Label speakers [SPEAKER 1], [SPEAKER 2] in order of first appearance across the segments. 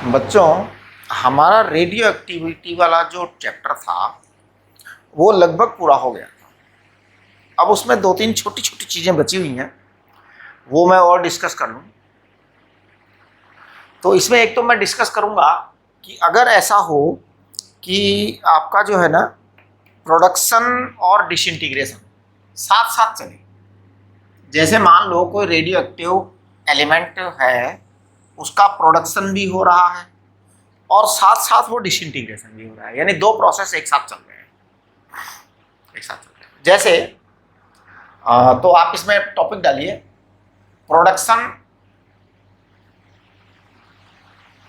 [SPEAKER 1] बच्चों, हमारा radio activity वाला जो चैप्टर था वो लगभग पूरा हो गया था। अब उसमें दो तीन छोटी छोटी चीज़ें बची हुई हैं, वो मैं और डिस्कस कर लूँ। तो इसमें एक तो मैं डिस्कस करूँगा कि अगर ऐसा हो कि आपका जो है ना प्रोडक्शन और डिसइंटीग्रेशन साथ साथ चले। जैसे मान लो कोई रेडियो एक्टिव एलिमेंट है, उसका प्रोडक्शन भी हो रहा है और साथ साथ वो डिसइंटीग्रेशन भी हो रहा है, यानी दो प्रोसेस एक साथ चल रहे हैं, जैसे तो आप इसमें टॉपिक डालिए production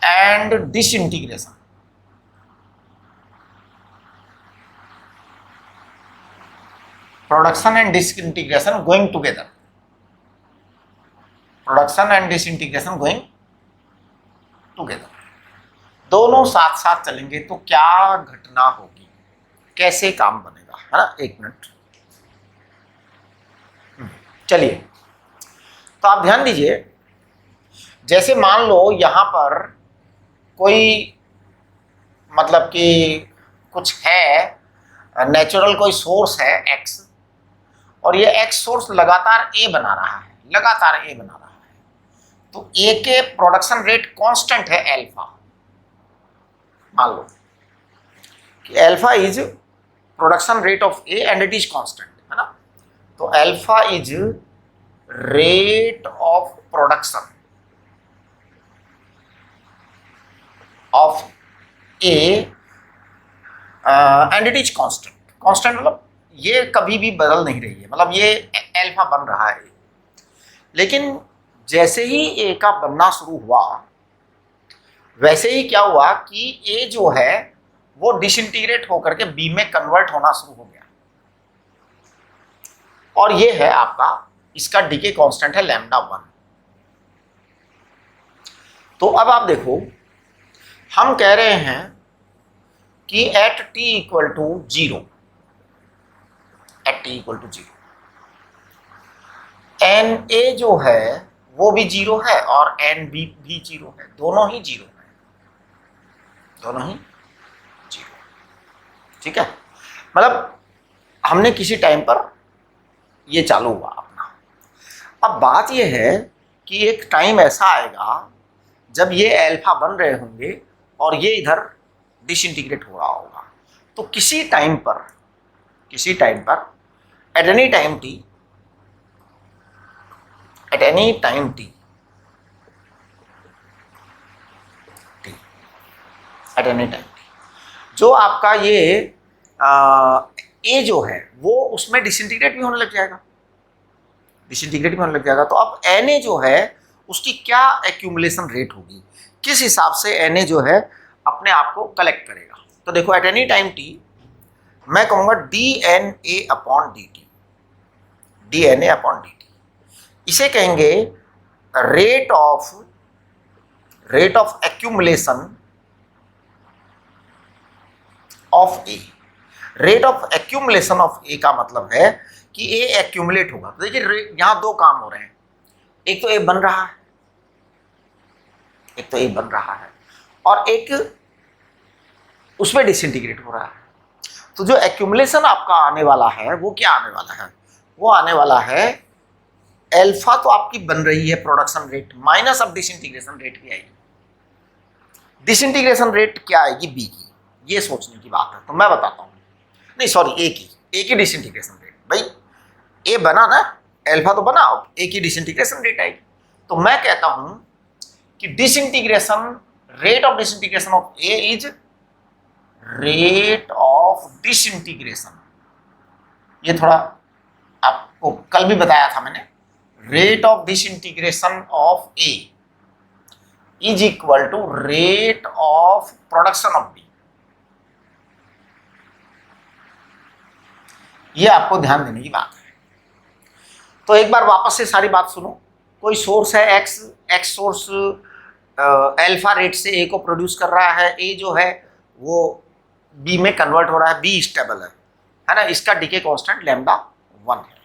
[SPEAKER 1] and disintegration. Production and disintegration going together. Production and disintegration going together, दोनों साथ साथ चलेंगे तो क्या घटना होगी, कैसे काम बनेगा, है ना। एक मिनट, चलिए। तो आप ध्यान दीजिए, जैसे मान लो यहां पर कोई मतलब कि कुछ है, नेचुरल कोई सोर्स है एक्स, और ये एक्स सोर्स लगातार ए बना रहा है, लगातार ए बना रहा है। तो ए के प्रोडक्शन रेट कांस्टेंट है एल्फा। मान लो कि alpha is production rate of A and it is constant, है ना। तो alpha is rate of production of A and it is constant. Constant मतलब ये कभी भी बदल नहीं रही है, मतलब ये एल्फा बन रहा है। लेकिन जैसे ही ए का बनना शुरू हुआ, वैसे ही क्या हुआ कि ए जो है वो डिसइंटीग्रेट होकर के बी में कन्वर्ट होना शुरू हो गया, और ये है आपका, इसका डीके कांस्टेंट है लैम्डा 1। तो अब आप देखो, हम कह रहे हैं कि at T equal to 0, at T equal to 0 N A जो है वो भी 0 है और एन बी भी 0 है, दोनों ही 0 है, दोनों ही 0। ठीक है, मतलब हमने किसी टाइम पर ये चालू हुआ अपना। अब बात ये है कि एक टाइम ऐसा आएगा जब ये अल्फा बन रहे होंगे और ये इधर डिसइंटीग्रेट हो रहा होगा। तो किसी टाइम पर at any time T, at any time T, at any time T, जो आपका ये ए जो है वो उसमें डिसइंटीग्रेट भी होने लग जाएगा, डिसइंटीग्रेट भी होने लग जाएगा। तो अब एन ए जो है उसकी क्या एक्यूमुलेशन रेट होगी, किस हिसाब से एन ए जो है अपने आप को कलेक्ट करेगा। तो देखो, एट एनी टाइम टी मैं कहूँगा D N A upon D T, D N A upon D T, इसे कहेंगे rate of accumulation of A. Rate of accumulation of A का मतलब है कि ए एक्यूमुलेट होगा। तो देखिए, यहां दो काम हो रहे हैं, एक तो ए बन रहा है, एक तो ए बन रहा है, और एक उसमें डिसइंटीग्रेट हो रहा है। तो जो एक्यूमुलेशन आपका आने वाला है वो क्या आने वाला है, वो आने वाला है एल्फा तो आपकी बन रही है प्रोडक्शन रेट माइनस अब डिसइंटीग्रेशन रेट की आएगी। डिसइंटीग्रेशन रेट क्या आएगी, बी की, ये सोचने की बात है। तो मैं बताता हूँ, नहीं सॉरी, ए की डिसइंटीग्रेशन रेट। भाई ए बना ना, एल्फा तो बना, ए की डिसइंटीग्रेशन रेट आएगी। तो मैं कहता हूं कि disintegration rate of disintegration of A is rate of disintegration. ये थोड़ा आपको कल भी बताया था मैंने, rate of disintegration of A is equal to rate of production of B. ये आपको ध्यान देने की बात है। तो एक बार वापस से सारी बात सुनो। कोई सोर्स है एक्स सोर्स अल्फा रेट से ए को प्रोड्यूस कर रहा है, ए जो है वो बी में कन्वर्ट हो रहा है, बी स्टेबल है ना। इसका डीके कांस्टेंट लैम्डा 1 है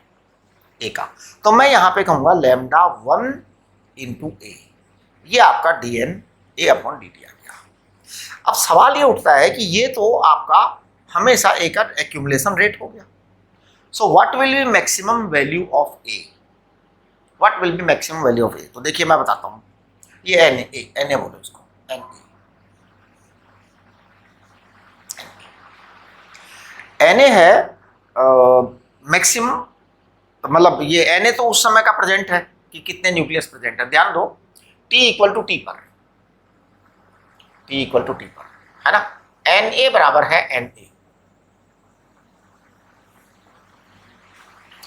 [SPEAKER 1] ए का। तो मैं यहाँ पे कहूँगा लैम्डा 1 इंटू ए, ये आपका D N A upon D T आ गया। अब सवाल ये उठता है कि ये तो आपका हमेशा एक एक्यूमुलेशन रेट हो गया। So what will be maximum value of A, what will be maximum value of A? तो देखिए मैं बताता हूँ, ये एन ए बोलो इसको, एन ए है मैक्सिमम, मतलब ये एन ए तो उस समय का प्रेजेंट है कि कितने न्यूक्लियस प्रेजेंट है। ध्यान दो, टी इक्वल टू टी पर, टी इक्वल टू टी पर, है ना। एन ए बराबर है एन ए।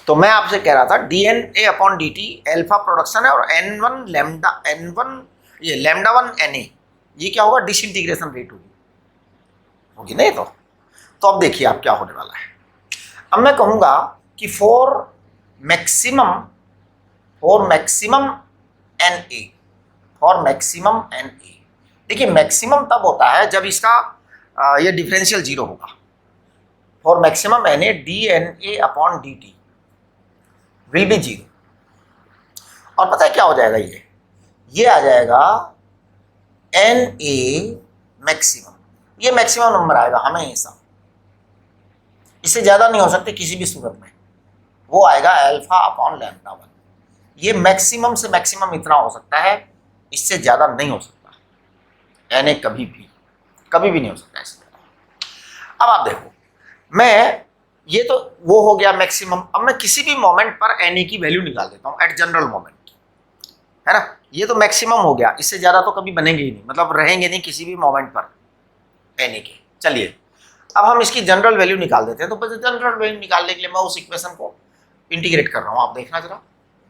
[SPEAKER 1] तो मैं आपसे कह रहा था D N A upon D T alpha production है, और N one lambda, N one ये लैम्डा वन एन ए, ये क्या होगा? डिसइंटीग्रेशन रेट होगी नहीं तो अब देखिए आप क्या होने वाला है। अब मैं कहूंगा कि for maximum N A, for maximum N A, देखिए मैक्सिमम तब होता है जब इसका ये डिफरेंशियल जीरो होगा। For maximum N A D N A upon D T will be zero. और पता है क्या हो जाएगा? ये आ जाएगा एन ए मैक्सिमम, ये मैक्सिमम नंबर आएगा हमेशा, इससे ज्यादा नहीं हो सकते किसी भी सूरत में, वो आएगा अल्फा अपॉन लैम्डा वन। ये मैक्सिमम से मैक्सिमम इतना हो सकता है, इससे ज्यादा नहीं हो सकता। एन ए कभी भी नहीं हो सकता इससे ज्यादा। अब आप देखो, मैं ये तो वो हो गया मैक्सिमम। अब मैं किसी भी मोमेंट पर एन ए की वैल्यू निकाल देता हूँ, एट जनरल मोमेंट, है ना। ये तो मैक्सिमम हो गया, इससे ज्यादा तो कभी बनेंगे ही नहीं, मतलब रहेंगे नहीं किसी भी मोमेंट पर एन ए के। चलिए अब हम इसकी जनरल वैल्यू निकाल देते हैं। तो बस जनरल वैल्यू निकालने के लिए मैं उस इक्वेशन को इंटीग्रेट कर रहा हूँ, आप देखना जरा,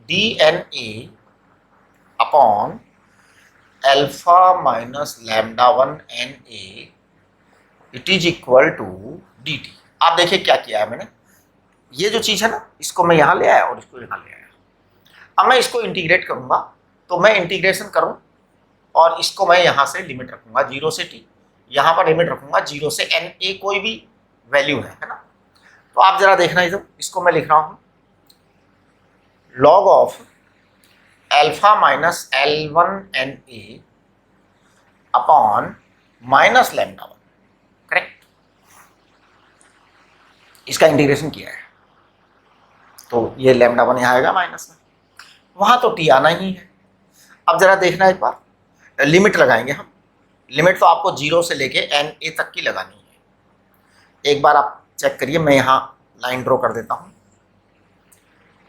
[SPEAKER 1] D N A upon alpha minus lambda one N A it is equal to D T. आप देखिए क्या किया है मैंने, ये जो चीज़ है ना, इसको मैं यहाँ ले आया और इसको यहाँ ले आया। अब मैं इसको इंटीग्रेट करूँगा, तो मैं इंटीग्रेशन करूँ और इसको मैं यहाँ से लिमिट रखूँगा 0 से t, यहाँ पर लिमिट रखूँगा 0 से n, a कोई भी वैल्यू है ना। तो आप जरा देखना इधर, इसको मैं लिख रहा हूँ log of alpha minus L1 N A upon minus lambda one, correct. इसका इंटीग्रेशन किया है, तो ये लैम्डा वन यहाँ आएगा माइनस में, वहाँ तो टी आना ही है। अब जरा देखना एक बार, लिमिट लगाएंगे हम। लिमिट तो आपको 0 से लेके एन ए तक की लगानी है। एक बार आप चेक करिए, मैं यहाँ लाइन ड्रॉ कर देता हूँ।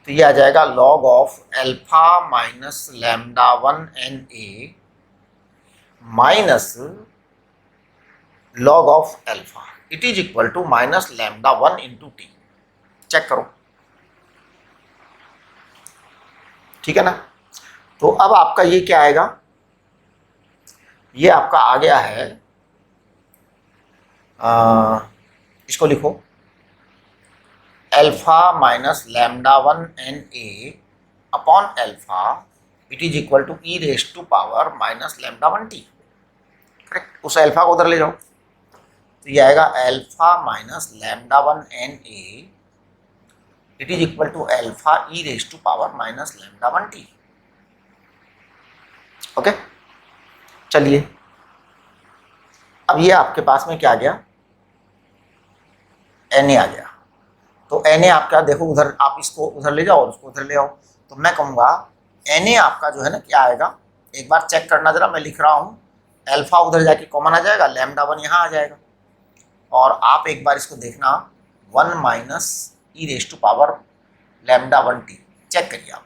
[SPEAKER 1] तो ये आ जाएगा log of alpha minus lambda one N A minus log of alpha, it is equal to minus lambda one into T. Check करो, ठीक है ना। तो अब आपका ये क्या आएगा? ये आपका आ गया है, इसको लिखो alpha minus lambda one N A upon alpha it is equal to E raise to power minus lambda one T, correct. उस एल्फा को उधर ले जाओ, तो ये आएगा alpha minus lambda one N A it is equal to alpha E raise to power minus lambda one T. Okay, चलिए अब ये आपके पास में क्या आ गया? एन ए आ गया। तो एन ए आपका देखो उधर, आप इसको उधर ले जाओ और उसको उधर ले आओ। तो मैं कहूँगा एन ए आपका जो है ना क्या आएगा, एक बार चेक करना जरा। मैं लिख रहा हूँ, एल्फा उधर जाके कॉमन आ जाएगा, लैम्डा वन यहाँ आ जाएगा, और आप एक बार इसको देखना 1 minus E raise to power lambda one T. Check करिए आप,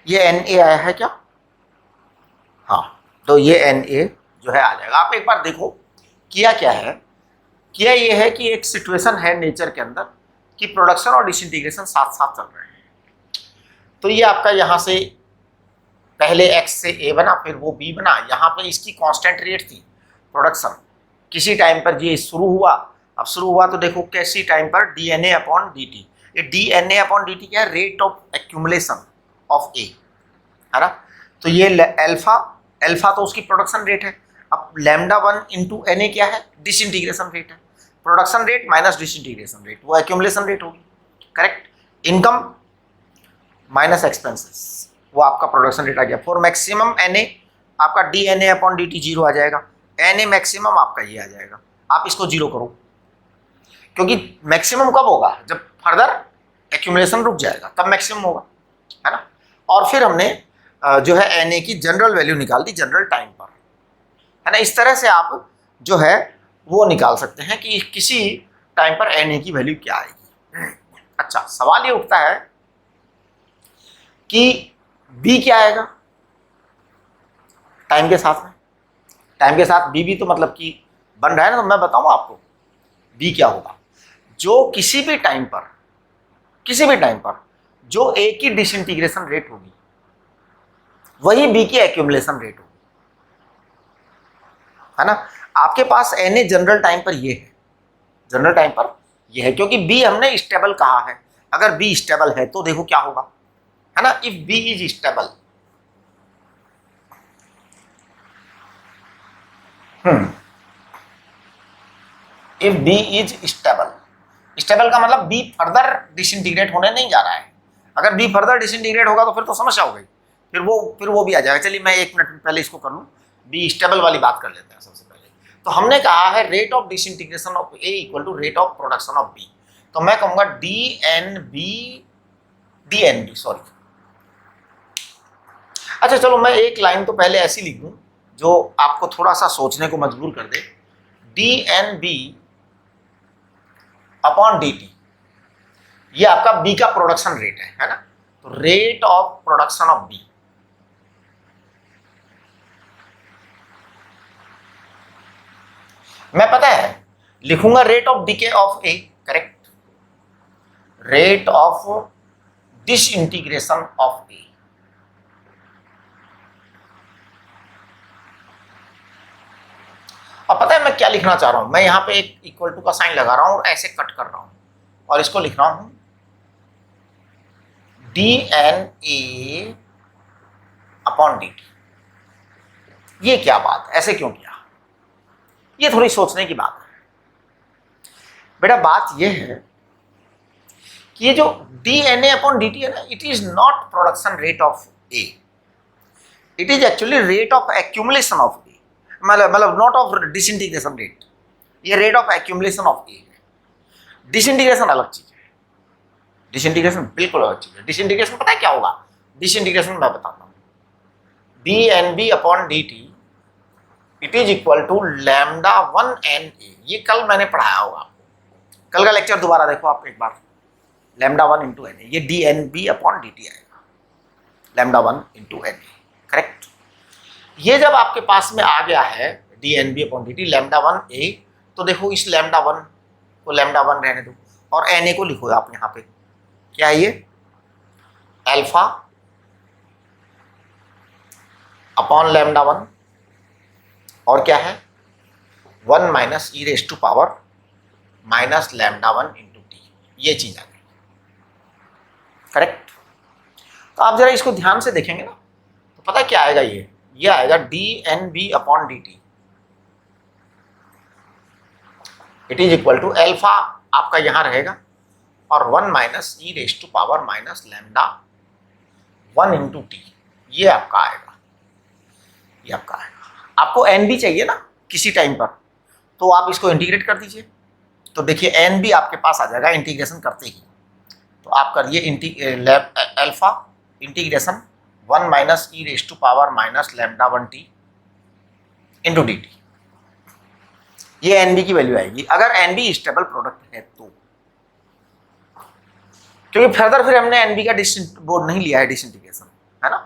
[SPEAKER 1] ये एन ए आया है क्या? हाँ, तो ये एन ए जो है आ जाएगा। आप एक बार देखो किया क्या है। किया ये है कि एक सिचुएशन है नेचर के अंदर कि प्रोडक्शन और डिसइंटीग्रेशन साथ साथ चल रहे हैं। तो ये आपका यहाँ से पहले x से a बना, फिर वो b बना। यहाँ पे इसकी कांस्टेंट रेट थी प्रोडक्शन, किसी टाइम पर ये शुरू हुआ। अब शुरू हुआ तो देखो कैसी टाइम पर DNA अपॉन dt। ये DNA अपॉन dt क्या है? Rate of accumulation of a, है ना। तो ये अल्फा तो उसकी प्रोडक्शन रेट है। अब lambda one into N A क्या है? डिसइंटीग्रेशन रेट है। Production rate minus disintegration rate, वो एक्यूमुलेशन रेट होगी, करेक्ट। इनकम माइनस एक्सपेंसेस, वो आपका प्रोडक्शन रेट आ गया। फॉर मैक्सिमम एन ए आपका D N A upon D T zero आ जाएगा। एन ए मैक्सिमम आपका ये आ जाएगा। आप इसको जीरो करो, क्योंकि मैक्सिमम कब होगा, जब फर्दर एक्यूमुलेशन रुक जाएगा तब मैक्सिमम होगा, है ना। और फिर हमने जो है एन ए की जनरल वैल्यू निकाल दी जनरल टाइम पर, है ना। इस तरह से आप जो है वो निकाल सकते हैं कि किसी टाइम पर एन ए की वैल्यू क्या आएगी। अच्छा, सवाल ये उठता है कि बी क्या आएगा टाइम के साथ में। टाइम के साथ बी भी तो मतलब कि बन रहा है ना, तो मैं बताऊं आपको बी क्या होगा। जो किसी भी टाइम पर जो ए की डिसइंटीग्रेशन रेट होगी वही बी की एक्यूमुलेशन रेट होगी, है ना। आपके पास एन ए जनरल टाइम पर ये है, जनरल टाइम पर ये है, क्योंकि बी हमने स्टेबल कहा है। अगर बी स्टेबल है तो देखो क्या होगा, है ना। If B is stable, if B is stable, stable का मतलब बी फर्दर डिसइंटीग्रेट होने नहीं जा रहा है। अगर बी फर्दर डिसइंटीग्रेट होगा तो फिर तो समस्या हो गई, फिर वो भी आ जाएगा। चलिए मैं 1 मिनट पहले इसको कर लूँ, बी स्टेबल वाली बात कर लेते हैं सबसे पहले। तो हमने कहा है rate of disintegration of A equal to rate of production of B, तो मैं कहूंगा डी एन बी सॉरी। अच्छा चलो मैं एक लाइन तो पहले ऐसी लिख दूं जो आपको थोड़ा सा सोचने को मजबूर कर दे, D N B upon D T, ये आपका बी का प्रोडक्शन रेट है ना। तो rate of production of B, मैं पता है लिखूंगा rate of decay of A, correct, rate of disintegration of A. अब पता है मैं क्या लिखना चाह रहा हूं, मैं यहां पे एक इक्वल टू का साइन लगा रहा हूं और ऐसे कट कर रहा हूं और इसको लिख रहा हूं D N A upon D T. ये क्या बात, ऐसे क्यों किया, ये थोड़ी सोचने की बात है बेटा। बात ये है कि ये जो D N A upon D T है ना, it is not production rate of A, it is actually rate of accumulation of A, मतलब नॉट ऑफ डिसइंटीग्रेशन रेट, ये rate of accumulation of A है। डिसइंटीग्रेशन अलग चीज है, disintegration बिल्कुल अलग चीज है। डिसइंटीग्रेशन पता है क्या होगा, डिसइंटीग्रेशन मैं बताता हूं, D N B upon D T it is equal to lambda 1 N A. ये कल मैंने पढ़ाया होगा आपको, कल का लेक्चर दोबारा देखो आप एक बार। लैम्डा 1 इंटू एन ए, ये D N B upon D T आएगा, lambda 1 into N A, correct. ये जब आपके पास में आ गया है D N B upon D T lambda 1 A, तो देखो इस लैम्डा 1 को लैम्डा 1 रहने दो और एन ए को लिखो आप यहाँ पे, क्या है ये, अल्फा अपॉन लैम्डा 1 और क्या है 1 minus E raise to power minus lambda 1 into T, ये चीज आ गई, करेक्ट। तो आप जरा इसको ध्यान से देखेंगे ना तो पता क्या आएगा, ये आएगा D N B upon D T it is equal to alpha आपका यहां रहेगा और 1 minus E raise to power minus lambda 1 into T, ये आपका आएगा, ये आपका आएगा। आपको एन बी चाहिए ना किसी टाइम पर, तो आप इसको इंटीग्रेट कर दीजिए, तो देखिए एन बी आपके पास आ जाएगा इंटीग्रेशन करते ही। तो आप करिए alpha integration 1 minus E raise to power minus lambda 1 T into D T, ये एन बी की वैल्यू आएगी अगर एन बी स्टेबल प्रोडक्ट है तो, क्योंकि फर्दर फिर हमने एन बी का बोर्ड नहीं लिया है डिसइंटीग्रेशन, है ना।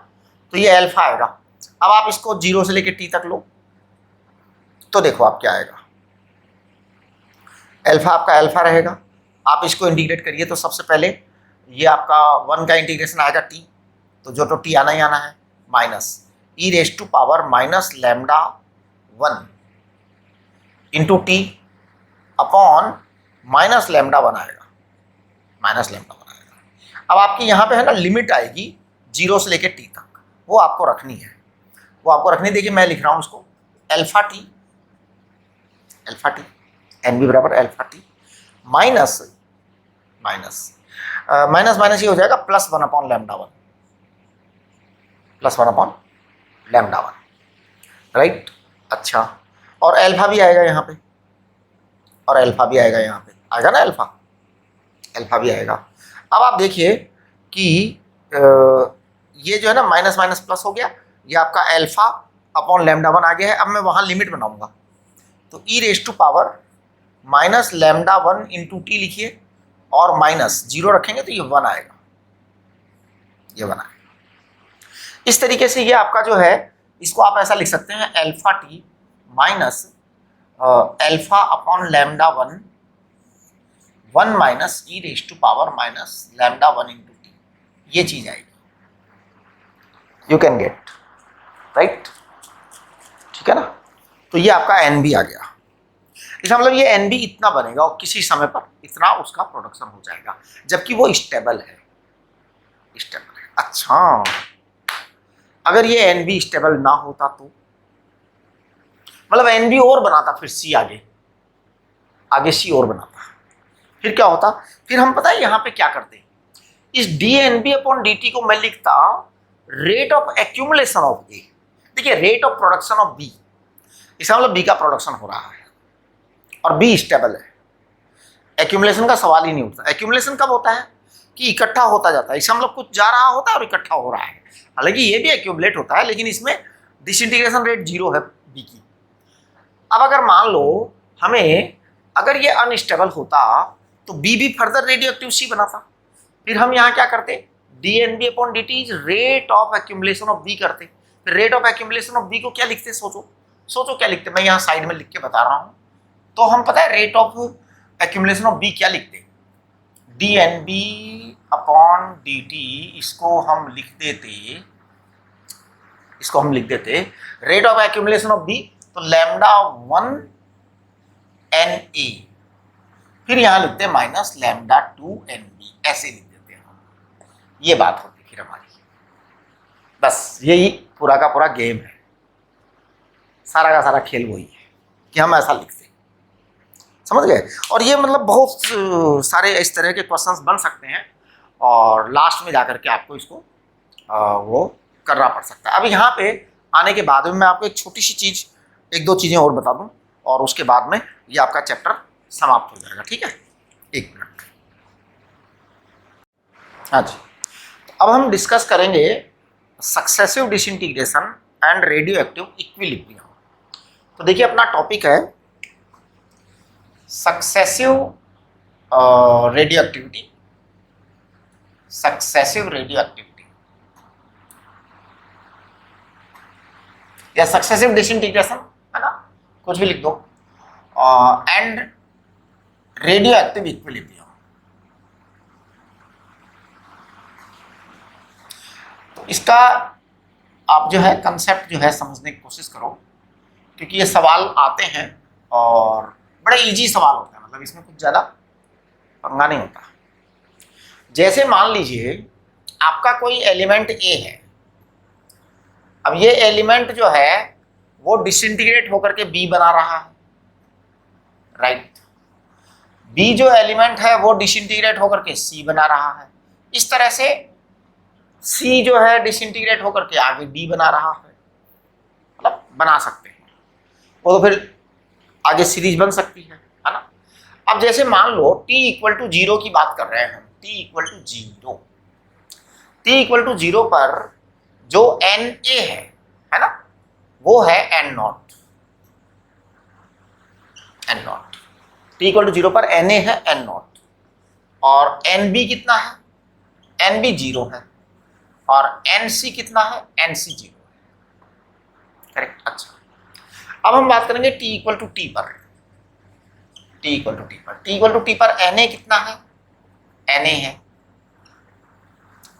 [SPEAKER 1] तो ये अल्फा आएगा। अब आप इसको 0 से लेकर टी तक लो तो देखो आप क्या आएगा, अल्फा आपका अल्फा रहेगा। आप इसको इंटीग्रेट करिए तो सबसे पहले ये आपका 1 का इंटीग्रेशन आएगा टी, तो जो तो टी आना ही आना है, minus E raise to power minus lambda 1 into T upon minus lambda 1 आएगा, माइनस लैम्डा 1 आएगा। अब आपकी यहाँ पे है ना लिमिट आएगी 0 से लेकर टी तक, वो आपको रखनी है, वो आपको रखनी। देखिए मैं लिख रहा हूँ उसको अल्फा टी एन बी बराबर अल्फा टी माइनस माइनस ये हो जाएगा plus 1 upon lambda 1, plus 1 upon lambda 1, right. अच्छा और अल्फा भी आएगा यहाँ पे, और अल्फा भी आएगा यहाँ पे, आएगा ना अल्फा, अल्फा भी आएगा। अब आप देखिए कि ये जो है ना माइनस माइनस प्लस हो गया, ये आपका अल्फा अपॉन लैम्डा 1 आ गया है। अब मैं वहाँ लिमिट बनाऊंगा, तो E raise to power minus lambda 1 into T लिखिए, और माइनस 0 रखेंगे तो ये 1 आएगा, ये 1 आएगा। इस तरीके से ये आपका जो है, इसको आप ऐसा लिख सकते हैं alpha T minus alpha upon lambda 1 minus E raise to power minus lambda 1 into T, ये चीज आएगी। यू कैन गेट राइट, ठीक है ना। तो ये आपका एन बी आ गया। इसका मतलब ये एन बी इतना बनेगा और किसी समय पर इतना उसका प्रोडक्शन हो जाएगा, जबकि वो स्टेबल है, स्टेबल है। अच्छा, अगर ये एन बी स्टेबल ना होता तो मतलब एन बी और बनाता, फिर सी आगे आगे सी और बनाता, फिर क्या होता, फिर हम पता है यहाँ पे क्या करते, इस D N B upon D T को मैं लिखता rate of accumulation of A. देखिए rate of production of B, इसका मतलब बी का प्रोडक्शन हो रहा है और बी स्टेबल है, एक्यूमुलेशन का सवाल ही नहीं उठता। एक्यूमुलेशन कब होता है कि इकट्ठा होता जाता है, इसका मतलब कुछ जा रहा होता है और इकट्ठा हो रहा है। हालांकि ये भी एक्यूमुलेट होता है, लेकिन इसमें डिसइंटीग्रेशन रेट 0 है बी की। अब अगर मान लो हमें, अगर ये अनस्टेबल होता तो बी भी फर्दर रेडियो एक्टिव सी बनाता, फिर हम यहाँ क्या करते, D N B upon D T is rate of accumulation of B करते। फिर rate of accumulation of B को क्या लिखते, सोचो सोचो क्या लिखते, मैं यहाँ साइड में लिख के बता रहा हूँ। तो हम पता है rate of accumulation of B क्या लिखते, D N B upon D T, इसको हम लिख देते rate of accumulation of B, तो लैम्डा 1 एन ए, फिर यहां लिखते हैं माइनस लैम्डा 2 एन बी, ऐसे लिख देते हैं हम। ये बात होती फिर हमारी, बस यही पूरा का पूरा गेम है, सारा का सारा खेल वही है कि हम ऐसा लिखते, समझ गए। और ये मतलब बहुत सारे इस तरह के क्वेश्चंस बन सकते हैं, और लास्ट में जाकर के आपको इसको वो करना पड़ सकता है। अब यहाँ पे आने के बाद में मैं आपको एक छोटी सी चीज़, एक दो चीज़ें और बता दूं, और उसके बाद में ये आपका चैप्टर समाप्त हो जाएगा, ठीक है। एक मिनट, हाँ जी। अब हम डिस्कस करेंगे successive disintegration and radio active equilibrium. तो देखिए अपना टॉपिक है successive radio activity, successive radio activity या सक्सेसिव डिसइंटीग्रेशन, है ना, कुछ भी लिख दो, एंड रेडियो एक्टिव इक्विलिब्रियम। तो इसका आप जो है कंसेप्ट जो है समझने की कोशिश करो, क्योंकि ये सवाल आते हैं और बड़े इजी सवाल होता है, मतलब इसमें कुछ ज़्यादा पंगा नहीं होता। जैसे मान लीजिए आपका कोई एलिमेंट ए है, अब ये एलिमेंट जो है वो डिसइंटीग्रेट होकर के बी बना रहा है, राइट। बी जो एलिमेंट है वो डिसइंटीग्रेट होकर के सी बना रहा है, इस तरह से सी जो है डिसइंटीग्रेट होकर के आगे डी बना रहा है, मतलब बना सकते हैं वो, तो फिर आगे सीरीज बन सकती है ना। अब जैसे मान लो t इक्वल टू 0 की बात कर रहे हैं हम, t equal to 0, t equal to 0 पर जो एन ए है ना, वो है N not, N not. t equal to 0 पर एन ए है एन नॉट, और एन बी कितना है, एन बी 0 है, और एन सी कितना है, एन सी 0 है, करेक्ट। अच्छा, अब हम बात करेंगे t इक्वल टू टी पर, t इक्वल टू टी पर, t इक्वल टू टी पर एन ए कितना है, एन ए है,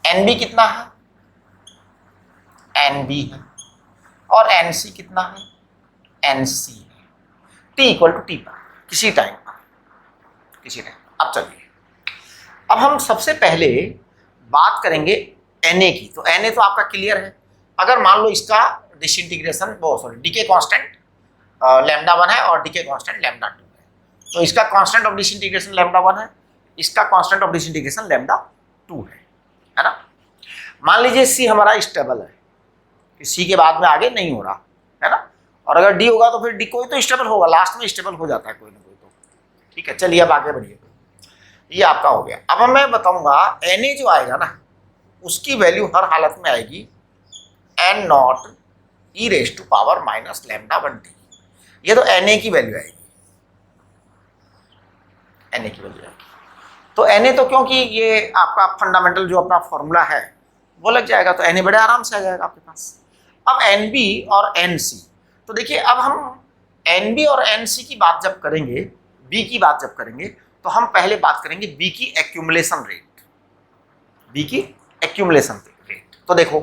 [SPEAKER 1] एन बी कितना है, एन बी है, और एन सी कितना है, एन सी है, t इक्वल टू टी पर, किसी टाइम पर, किसी टाइम। अब चलिए, अब हम सबसे पहले बात करेंगे एन ए की। तो एन ए तो आपका क्लियर है, अगर मान लो इसका डिसइंटीग्रेशन वो सॉरी डीके कांस्टेंट लैम्डा 1 है और डीके कांस्टेंट लैम्डा 2 है, तो इसका कांस्टेंट ऑफ डिसइंटीग्रेशन लैम्डा 1 है, इसका कांस्टेंट ऑफ डिसइंटीग्रेशन लैम्डा 2 है ना। मान लीजिए सी हमारा स्टेबल है, सी के बाद में आगे नहीं हो रहा है ना, और अगर डी होगा तो फिर डी कोई तो स्टेबल होगा, लास्ट में स्टेबल हो जाता है कोई ना कोई तो। ठीक है, चलिए अब आगे बढ़िए। ये आपका हो गया। अब मैं बताऊंगा Na जो आएगा ना उसकी वैल्यू हर हालत में आएगी n not e raise to power minus lambda 1t। ये तो Na की वैल्यू आएगी, Na की वैल्यू आएगी। तो Na तो क्योंकि ये आपका फंडामेंटल जो अपना फॉर्मूला है वो लग जाएगा, तो Na बड़े आराम से आ जाएगा आपके पास। अब Nb और Nc, तो देखिए अब हम Nb और Nc की बात जब करेंगे, B की बात जब करेंगे, तो हम पहले बात करेंगे B की एक्यूमुलेशन रेट, B की एक्यूमुलेशन रेट। तो देखो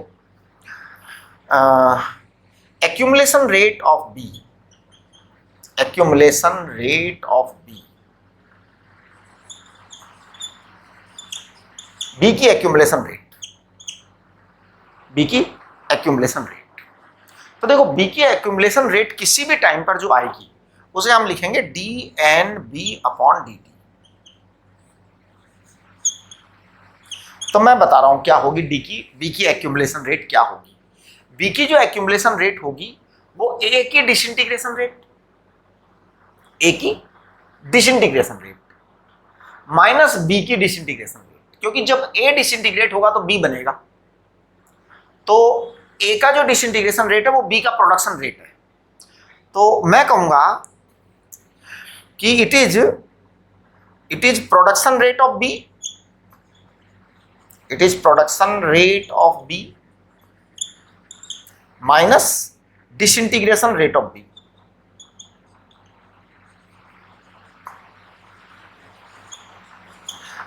[SPEAKER 1] accumulation rate of B, accumulation rate of B की एक्यूमुलेशन रेट, B की एक्यूमुलेशन रेट। तो देखो B की एक्यूमुलेशन रेट किसी भी टाइम पर जो आएगी उसे हम लिखेंगे dNB अपॉन dt। तो मैं बता रहा हूं क्या होगी B की एक्यूमुलेशन रेट क्या होगी। B की जो एक्यूमुलेशन रेट होगी वो A की डिसइंटीग्रेशन रेट, A की डिसइंटीग्रेशन रेट माइनस B की डिसइंटीग्रेशन रेट, क्योंकि जब A डिसइंटीग्रेट होगा तो B बनेगा, तो A का जो डिसइंटीग्रेशन रेट है वो B का प्रोडक्शन रेट है। तो मैं कहूंगा कि it is production rate of B, it is production rate of B minus disintegration rate of B।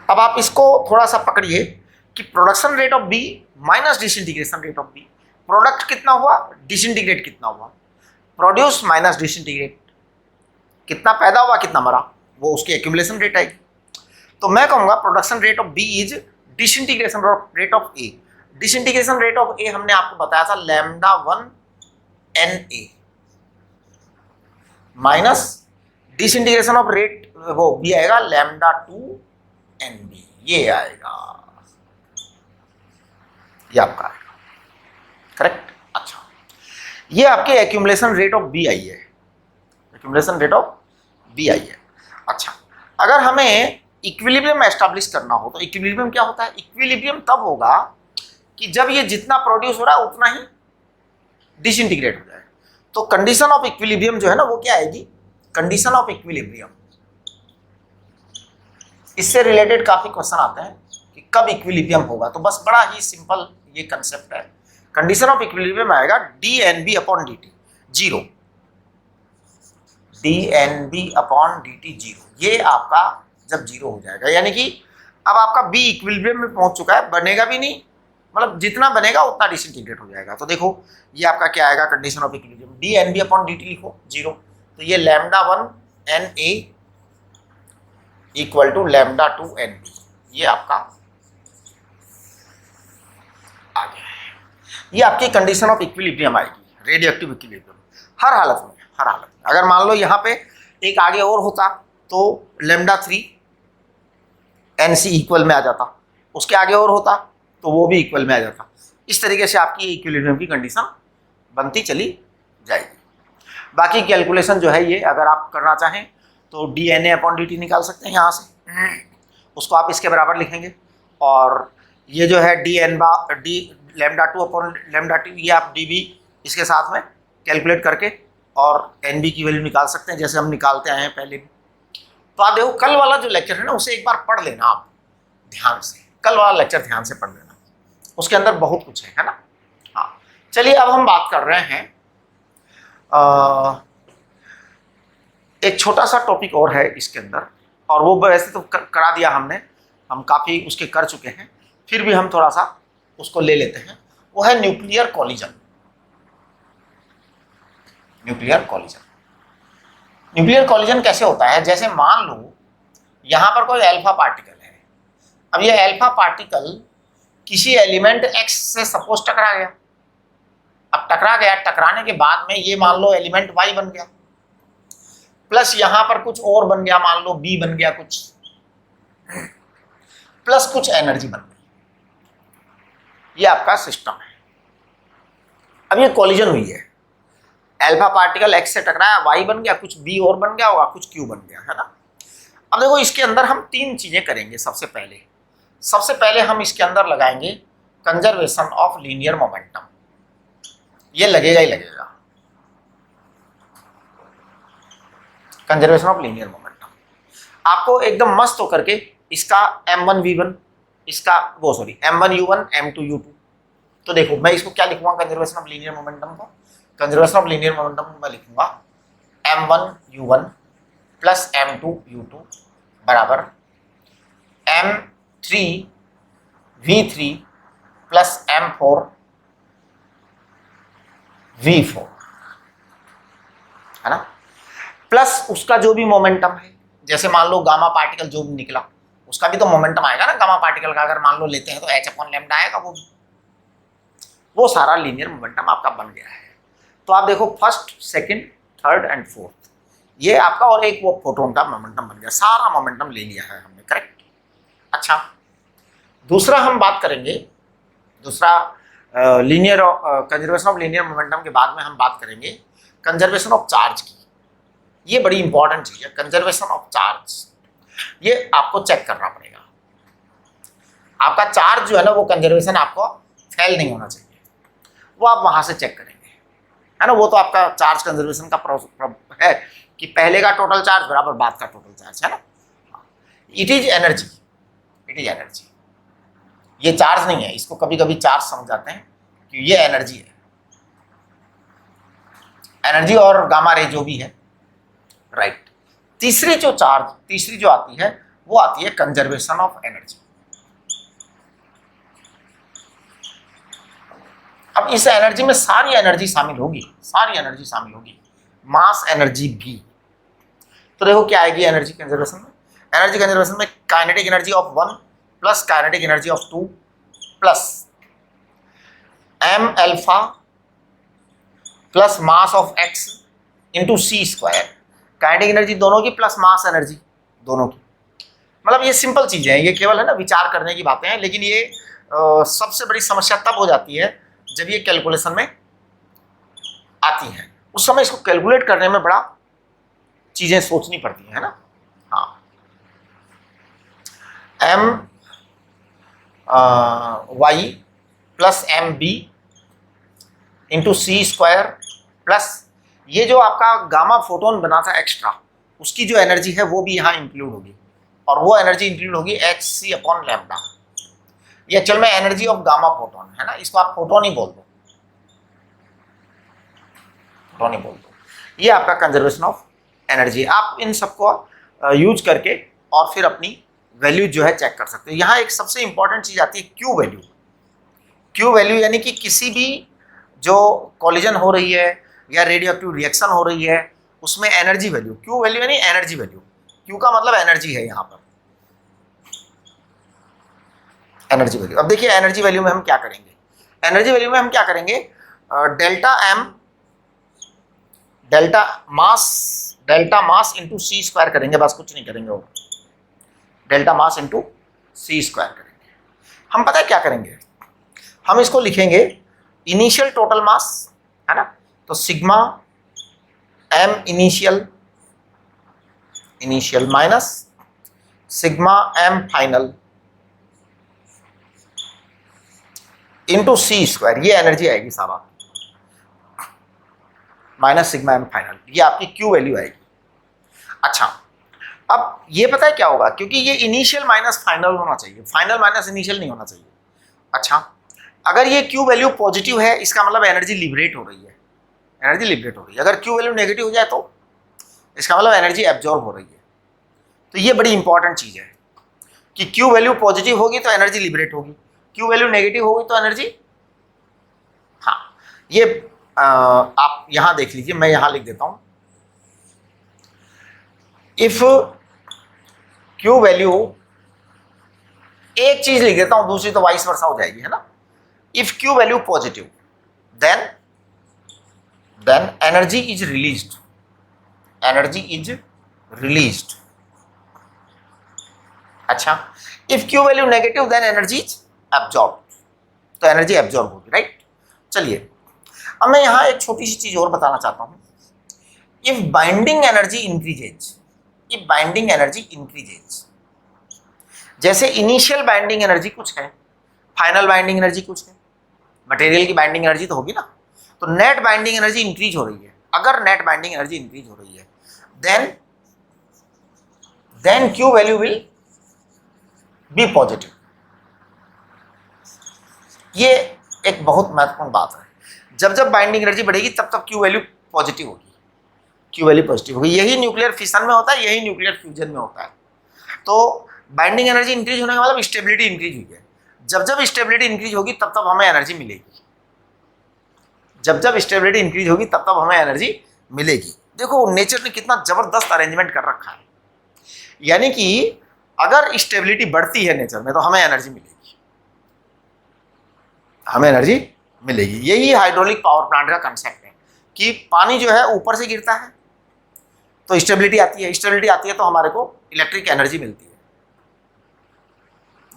[SPEAKER 1] अब आप इसको थोड़ा सा पकड़िए कि production rate of B minus disintegration rate of B, product कितना हुआ, डिसइंटीग्रेट कितना हुआ, प्रोड्यूस माइनस डिसइंटीग्रेट, कितना पैदा हुआ कितना मरा, वो उसकी एक्यूमुलेशन रेट आएगी। तो मैं कहूंगा production rate of B is disintegration rate of A। Disintegration rate of A हमने आपको बताया था lambda 1 Na minus disintegration of rate वो B आएगा लैम्डा 2 Nb, ये आएगा, ये आपका आएगा करेक्ट। अच्छा, ये आपके एक्यूमुलेशन रेट ऑफ B आई है, एक्यूमुलेशन रेट ऑफ B आई है। अच्छा, अगर हमें इक्विलिब्रियम एस्टैब्लिश करना हो तो इक्विलिब्रियम क्या होता है, इक्विलिब्रियम तब होगा कि जब ये जितना प्रोड्यूस हो रहा है उतना ही डिसइंटीग्रेट हो जाए। तो कंडीशन ऑफ इक्विलिब्रियम जो है ना वो क्या आएगी, कंडीशन ऑफ इक्विलिब्रियम। इससे रिलेटेड काफी क्वेश्चन आते हैं कि कब इक्विलिब्रियम होगा, तो बस बड़ा ही सिंपल ये कंसेप्ट है। कंडीशन ऑफ इक्विलिब्रियम आएगा dNb upon dt zero, dNb upon dt zero. ये आपका जब जीरो हो जाएगा यानी कि अब आपका B इक्विलिब्रियम में पहुंच चुका है, बनेगा भी नहीं, मतलब जितना बनेगा उतना डिसइंटीग्रेट हो जाएगा। तो देखो ये आपका क्या आएगा, condition of equilibrium dNb upon dt लिखो जीरो, तो ये lambda 1 Na equal to lambda 2 Nb, ये आपका आ गया है। ये आपकी कंडीशन ऑफ इक्विलिब्रियम आएगी, रेडियोएक्टिव इक्विलिब्रियम हर हालत में, हर हालत में। अगर मान लो यहाँ पे एक आगे और होता तो लैम्डा 3 Nc इक्वल में आ जाता, उसके आगे और होता तो वो भी इक्वल में आ जाता। इस तरीके से आपकी इक्विलिब्रियम की कंडीशन बनती चली जाएगी। बाकी कैलकुलेशन जो है ये अगर आप करना चाहें तो dNa अपॉन dt निकाल सकते हैं यहाँ से, उसको आप इसके बराबर लिखेंगे, और ये जो है डी लैम्डा 2 अपॉन लैम्डा 2 ये आप dB इसके साथ में कैलकुलेट करके और Nb की वैल्यू निकाल सकते हैं जैसे हम निकालते आए हैं पहले भी। तो आप देखो कल वाला जो लेक्चर है ना उसे एक बार पढ़ लेना आप ध्यान से, कल वाला लेक्चर ध्यान से पढ़ लेना, उसके अंदर बहुत कुछ है ना। हाँ चलिए अब हम बात कर रहे हैं एक छोटा सा टॉपिक और है इसके अंदर, और वो वैसे तो करा दिया हमने, हम काफ़ी उसके कर चुके हैं, फिर भी हम थोड़ा सा उसको ले लेते हैं। वो है nuclear collision. Nuclear collision, nuclear collision कैसे होता है, जैसे मान लो यहाँ पर कोई अल्फा पार्टिकल है, अब ये अल्फा पार्टिकल किसी एलिमेंट एक्स से सपोज टकरा गया, अब टकरा गया, टकराने के बाद में ये मान लो एलिमेंट वाई बन गया, प्लस यहां पर कुछ और बन गया, मान लो बी बन गया कुछ, प्लस कुछ एनर्जी बन गई, ये आपका सिस्टम है। अब ये कॉलिजन हुई है, अल्फा पार्टिकल एक्स से टकराया, वाई बन गया, कुछ बी और बन गया होगा, कुछ क्यू बन गया, है ना। अब देखो इसके अंदर हम तीन चीजें करेंगे। सबसे पहले हम इसके अंदर लगाएंगे कंजर्वेशन ऑफ लीनियर मोमेंटम। ये लगेगा ही लगेगा, कंजर्वेशन ऑफ लीनियर मोमेंटम। आपको एकदम मस्त होकर के इसका m1v1, इसका वो सॉरी m1u1 m2u2। तो देखो मैं इसको क्या लिखूंगा कंजर्वेशन ऑफ लीनियर मोमेंटम को, कंजर्वेशन ऑफ लीनियर मोमेंटम को मैं लिखूंगा m1u1 प्लस m2u2 बराबर m3v3 प्लस m4v4, है ना। प्लस उसका जो भी मोमेंटम है, जैसे मान लो गामा पार्टिकल जो भी निकला उसका भी तो मोमेंटम आएगा ना गामा पार्टिकल का। अगर मान लो लेते हैं तो h/λ आएगा, वो सारा लीनियर मोमेंटम आपका बन गया है। तो आप देखो first, second, third and fourth, ये आपका और एक वो फोटोन का मोमेंटम बन गया। सारा मोमेंटम ले लिया है हमने, करेक्ट। अच्छा, दूसरा हम बात करेंगे, दूसरा linear conservation of linear momentum के बाद में हम बात करेंगे कंजर्वेशन ऑफ चार्ज की। ये बड़ी इंपॉर्टेंट चीज है, कंजर्वेशन ऑफ चार्ज। ये आपको चेक करना पड़ेगा, आपका चार्ज जो है ना वो कंजर्वेशन आपको फेल नहीं होना चाहिए, वो आप वहां से चेक करेंगे, है ना। वो तो आपका चार्ज कंजर्वेशन का है कि पहले का टोटल चार्ज बराबर बाद का टोटल चार्ज, है ना। It is energy, it is energy. ये चार्ज नहीं है, इसको कभी कभी चार्ज समझ जाते हैं कि ये एनर्जी है, एनर्जी और गामा रे जो भी है, राइट। तीसरी जो आती है वो आती है कंजर्वेशन ऑफ एनर्जी। अब इस एनर्जी में सारी एनर्जी शामिल होगी, मास एनर्जी भी। तो देखो क्या आएगी एनर्जी कंजर्वेशन में, kinetic energy of 1 plus kinetic energy of 2 plus m alpha plus mass of x into C square. Kinetic energy दोनों की प्लस मास एनर्जी दोनों की। मतलब ये सिंपल चीजें हैं, ये केवल है ना विचार करने की बातें हैं, लेकिन ये सबसे बड़ी समस्या तब हो जाती है जब ये कैलकुलेशन में आती है। उस समय इसको कैलकुलेट करने में बड़ा चीजें सोचनी पड़ती है ना। हाँ, m y plus M B into C square plus ये जो आपका गामा फोटोन बना था एक्स्ट्रा, उसकी जो एनर्जी है वो भी यहाँ इंक्लूड होगी, और वो एनर्जी इंक्लूड होगी hc/λ। ये एक्चुअल में एनर्जी ऑफ गामा फोटोन है ना, इसको आप फोटोन ही बोल दो, ये आपका कंजर्वेशन ऑफ एनर्जी। आप इन सबको यूज करके और फिर अपनी वैल्यू जो है चेक कर सकते हो। यहाँ एक सबसे इंपॉर्टेंट चीज आती है क्यू वैल्यू। क्यू वैल्यू यानी कि किसी भी जो कॉलिजन हो रही है या रेडियो एक्टिव रिएक्शन हो रही है उसमें एनर्जी वैल्यू, क्यू वैल्यू यानी एनर्जी वैल्यू। क्यू का मतलब एनर्जी है यहाँ पर, एनर्जी वैल्यू। अब देखिए एनर्जी वैल्यू में हम क्या करेंगे, delta mass into C square करेंगे, बस कुछ नहीं करेंगे, वो delta mass into C square करेंगे। हम पता है क्या करेंगे, हम इसको लिखेंगे इनिशियल टोटल मास, है ना। तो sigma M initial minus sigma M final into C square, ये एनर्जी आएगी साहब आपकी, माइनस सिग्मा एम फाइनल, ये आपकी क्यू वैल्यू आएगी। अच्छा, अब ये पता है क्या होगा, क्योंकि ये इनिशियल माइनस फाइनल होना चाहिए, फाइनल माइनस इनिशियल नहीं होना चाहिए। अच्छा, अगर ये क्यू वैल्यू पॉजिटिव है इसका मतलब एनर्जी लिबरेट हो रही है, अगर क्यू वैल्यू नेगेटिव हो जाए तो इसका मतलब एनर्जी एब्जॉर्ब हो रही है। तो ये बड़ी इंपॉर्टेंट चीज है कि क्यू वैल्यू पॉजिटिव होगी तो एनर्जी लिबरेट होगी, क्यू वैल्यू नेगेटिव होगी तो एनर्जी, हाँ ये आप यहां देख लीजिए, मैं यहां लिख देता हूं, इफ क्यू वैल्यू, एक चीज लिख देता हूं दूसरी तो वाइस वर्सा हो जाएगी, है ना। If Q value positive then energy is released, अच्छा। If Q value negative then energy is absorb, तो एनर्जी एब्जॉर्ब होगी, राइट। चलिए अब मैं यहाँ एक छोटी सी चीज और बताना चाहता हूँ। If binding energy increases, if binding energy increases, जैसे इनिशियल बाइंडिंग एनर्जी कुछ है, फाइनल बाइंडिंग एनर्जी कुछ है, मटेरियल की बाइंडिंग एनर्जी तो होगी ना, तो नेट बाइंडिंग एनर्जी इंक्रीज हो रही है। अगर नेट बाइंडिंग एनर्जी इंक्रीज हो रही है then Q value will be positive. ये एक बहुत महत्वपूर्ण बात है। जब जब बाइंडिंग एनर्जी बढ़ेगी तब तब Q वैल्यू पॉजिटिव होगी, Q वैल्यू पॉजिटिव होगी। यही न्यूक्लियर फिशन में होता है, यही न्यूक्लियर फ्यूजन में होता है। तो बाइंडिंग एनर्जी इंक्रीज होने का मतलब स्टेबिलिटी इंक्रीज हुई है। जब जब स्टेबिलिटी इंक्रीज होगी तब तब हमें एनर्जी मिलेगी, जब जब स्टेबिलिटी इंक्रीज होगी तब तब हमें एनर्जी मिलेगी। देखो नेचर ने कितना जबरदस्त अरेंजमेंट कर रखा है, यानी कि अगर स्टेबिलिटी बढ़ती है नेचर में तो हमें एनर्जी मिलेगी, हमें एनर्जी मिलेगी। यही हाइड्रोलिक पावर प्लांट का कंसेप्ट है कि पानी जो है ऊपर से गिरता है तो स्टेबिलिटी आती है, स्टेबिलिटी आती है तो हमारे को इलेक्ट्रिक एनर्जी मिलती है।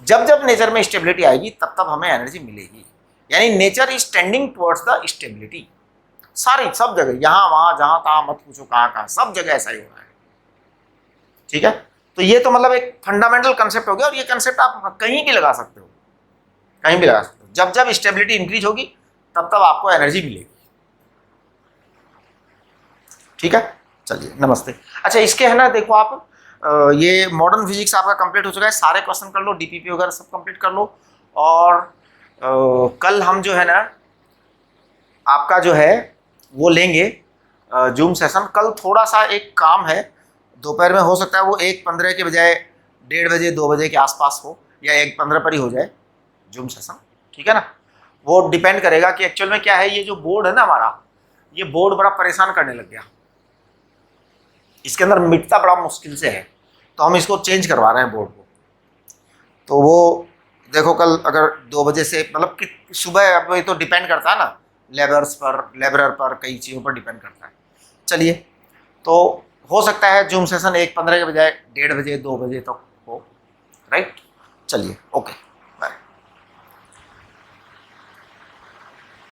[SPEAKER 1] जब जब नेचर में स्टेबिलिटी आएगी तब तब हमें एनर्जी मिलेगी, यानी nature is tending towards the stability. सारी सब जगह, यहां वहां जहां तहां मत पूछो कहां कहां, सब जगह ऐसा ही हो रहा है। ठीक है, तो ये तो मतलब एक फंडामेंटल कंसेप्ट हो गया, और ये कंसेप्ट आप कहीं भी लगा सकते हो, कहीं भी लगा सकते हो। जब जब स्टेबिलिटी इंक्रीज होगी तब तब आपको एनर्जी मिलेगी। ठीक है, चलिए नमस्ते। अच्छा इसके है ना, देखो आप ये मॉडर्न फिजिक्स आपका कंप्लीट हो चुका है, सारे क्वेश्चन कर लो, डीपीपी वगैरह सब कंप्लीट कर लो। और कल हम जो है ना आपका जो है वो लेंगे जूम सेशन। कल थोड़ा सा एक काम है, दोपहर में हो सकता है वो 1:15 के बजाय 1:30 बजे 2 बजे के आसपास हो, या 1:15 पर ही हो जाए जूम सेशन। ठीक है ना, वो डिपेंड करेगा कि एक्चुअल में क्या है। ये जो बोर्ड है ना हमारा, ये बोर्ड बड़ा परेशान करने लग गया, इसके अंदर मिटता बड़ा मुश्किल से है, तो हम इसको चेंज करवा रहे हैं बोर्ड को। तो वो देखो कल अगर 2 बजे से, मतलब कि सुबह, अब ये तो डिपेंड करता है ना लेबरर पर कई चीज़ों पर डिपेंड करता है। चलिए, तो हो सकता है जूम सेशन 1:15 के बजाय 1:30 बजे 2 बजे तक हो। राइट, चलिए ओके।